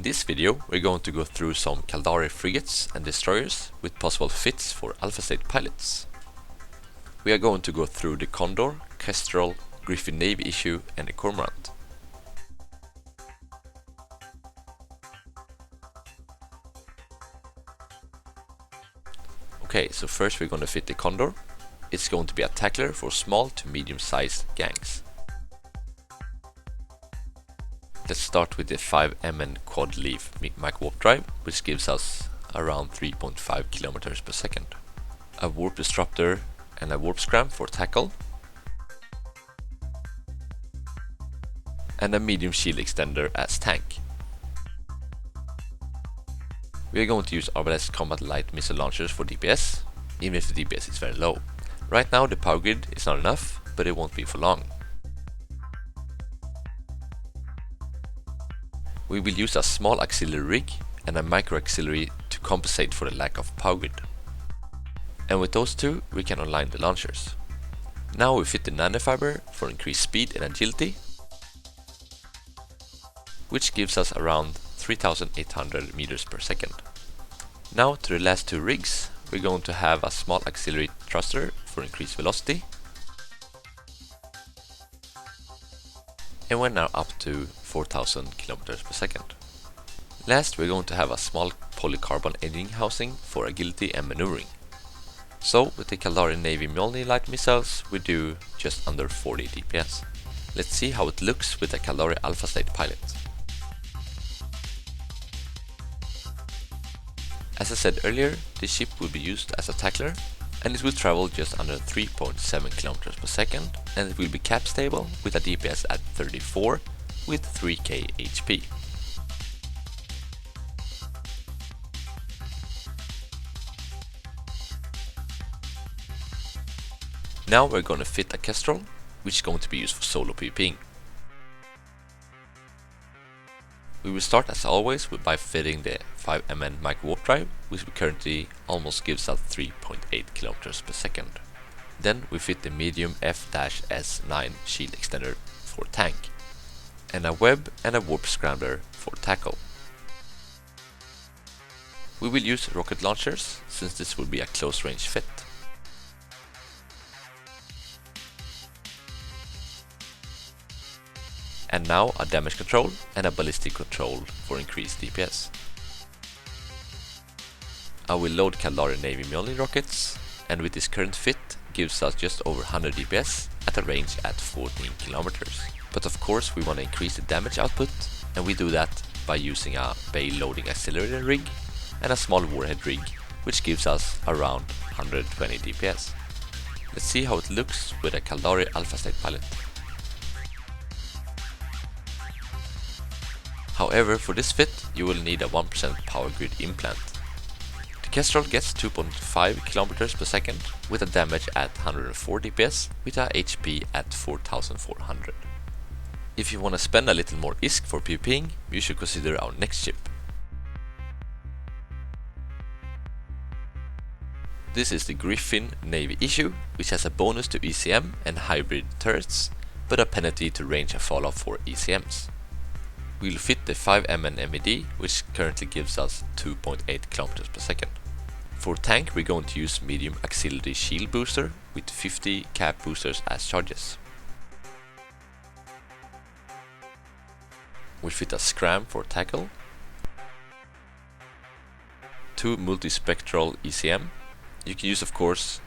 In this video we're going to go through some Caldarifrigates and destroyers with possible fits for alpha state pilots. We are going to go through the Condor, Kestrel, Griffin Navy Issue and the Cormorant. Okay, so first we're going to fit the Condor. It's going to be a tackler for small to medium sized gangs. Let's start with the 5MN quad leaf Microwarpdrive, which gives us around 3.5 km per second. A warp disruptor and a warp scram for tackle. And a medium shield extender as tank. We are going to use Arbalest combat light missile launchers for DPS, even if the DPS is very low. Right now the power grid is not enough, but it won't be for long. We will use a small auxiliary rig and a micro auxiliary to compensate for the lack of power grid. And with those two we can align the launchers. Now we fit the Nanofiber for increased speed and agility, which gives us around 3800 meters per second. Now to the last two rigs, we're going to have a small auxiliary thruster for increased velocity. And we're now up to 4000 kilometers per second. Last we're going to have a small polycarbon engine housing for agility and maneuvering. So with the Caldari Navy Mjolnir light missiles we do just under 40 DPS. Let's see how it looks with a Caldari alpha state pilot. As I said earlier, this ship will be used as a tackler and it will travel just under 3.7 km per second, and it will be cap stable with a DPS at 34 with 3k HP. Now we're going to fit a Kestrel, which is going to be used for solo PvPing. We will start as always by fitting the 5MN Microwarpdrive, which currently almost gives us 3.8 km per second. Then we fit the medium F-S9 shield extender for tank, and a web and a warp scrambler for tackle. We will use rocket launchers since this will be a close range fit. And now a damage control and a ballistic control for increased DPS. I will load Caldari Navy Mjolnir rockets, and with this current fit gives us just over 100 DPS at a range at 14 kilometers. But of course we want to increase the damage output, and we do that by using a bay loading accelerator rig and a small warhead rig, which gives us around 120 DPS. Let's see how it looks with a Caldari alpha state pilot. However, for this fit you will need a 1% power grid implant. The Kestrel gets 2.5 km per second with a damage at 104 DPS with a HP at 4400. If you want to spend a little more ISK for PvPing, you should consider our next ship. This is the Griffin Navy Issue, which has a bonus to ECM and hybrid turrets, but a penalty to range and fall off for ECMs. We'll fit the 5MN MED, which currently gives us 2.8 km per second. For tank we're going to use medium auxiliary shield booster with 50 cap boosters as charges. We fit a scram for tackle, 2 multispectral ECM. You can use of course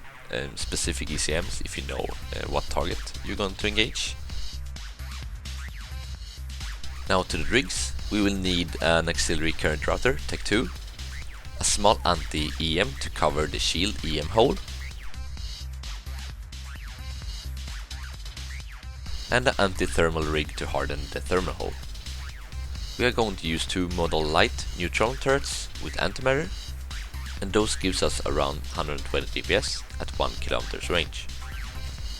specific ECMs if you know what target you're going to engage. Now to the rigs, we will need an auxiliary current router, Tech 2, a small anti-EM to cover the shield EM hole, and an anti-thermal rig to harden the thermal hole. We are going to use 2 model light neutron turrets with antimatter, and those gives us around 120 DPS at 1 km range.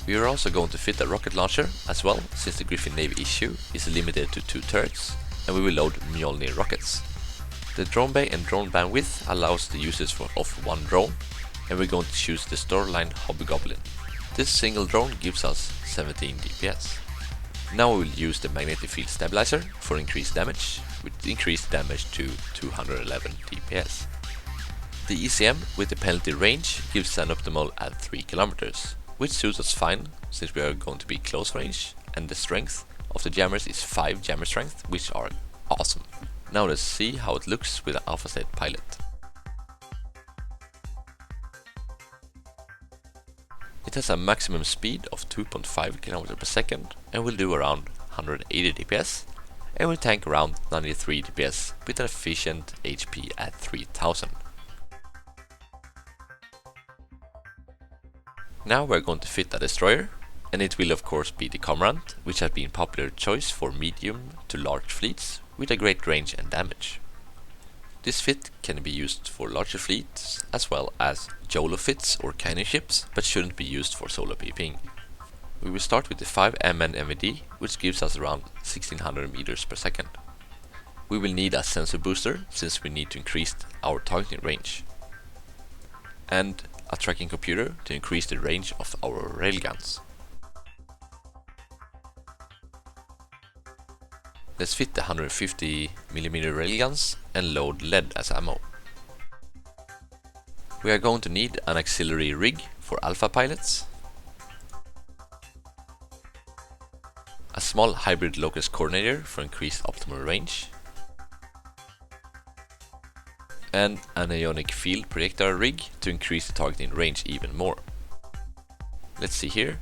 We are also going to fit a rocket launcher as well, since the Griffin Navy Issue is limited to 2 turrets, and we will load Mjolnir rockets. The drone bay and drone bandwidth allows the usage of 1 drone, and we're going to choose the Storyline Hobgoblin. This single drone gives us 17 DPS. Now we will use the magnetic field stabilizer for increased damage, with increased damage to 211 DPS. The ECM with the penalty range gives an optimal at 3 km, which suits us fine since we are going to be close range, and the strength of the jammers is 5 jammer strength, which are awesome. Now let's see how it looks with an alpha state pilot. It has a maximum speed of 2.5 km per second and will do around 180 DPS and will tank around 93 DPS with an efficient HP at 3000. Now we're going to fit a destroyer, and it will of course be the Cormorant, which has been popular choice for medium to large fleets with a great range and damage. This fit can be used for larger fleets as well as YOLO fits or cannon ships, but shouldn't be used for solo PvPing. We will start with the 5MN MVD, which gives us around 1600 meters per second. We will need a sensor booster since we need to increase our targeting range, and a tracking computer to increase the range of our railguns. Let's fit the 150mm railguns and load lead as ammo. We are going to need an auxiliary rig for alpha pilots, a small hybrid locus coordinator for increased optimal range, and an ionic field projectile rig to increase the targeting range even more. Let's see here.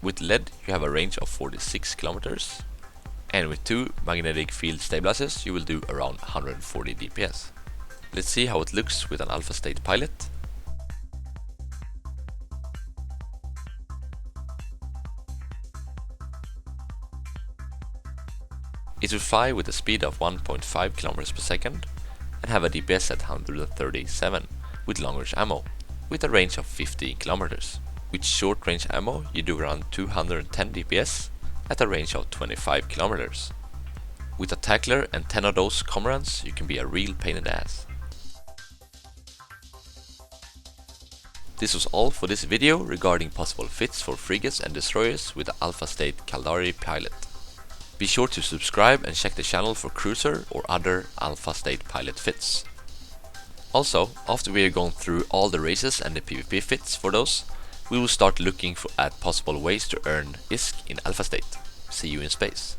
With lead you have a range of 46 kilometers, and with 2 magnetic field stabilizers you will do around 140 DPS. Let's see how it looks with an alpha state pilot. It will fly with a speed of 1.5 km per second and have a DPS at 137 with long range ammo, with a range of 50 km. With short range ammo you do around 210 DPS at a range of 25 km. With a tackler and 10 of those Cormorants you can be a real pain in the ass. This was all for this video regarding possible fits for frigates and destroyers with the alpha state Caldari pilot. Be sure to subscribe and check the channel for cruiser or other alpha state pilot fits. Also, after we are going through all the races and the PvP fits for those, we will start looking at possible ways to earn ISK in alpha state. See you in space.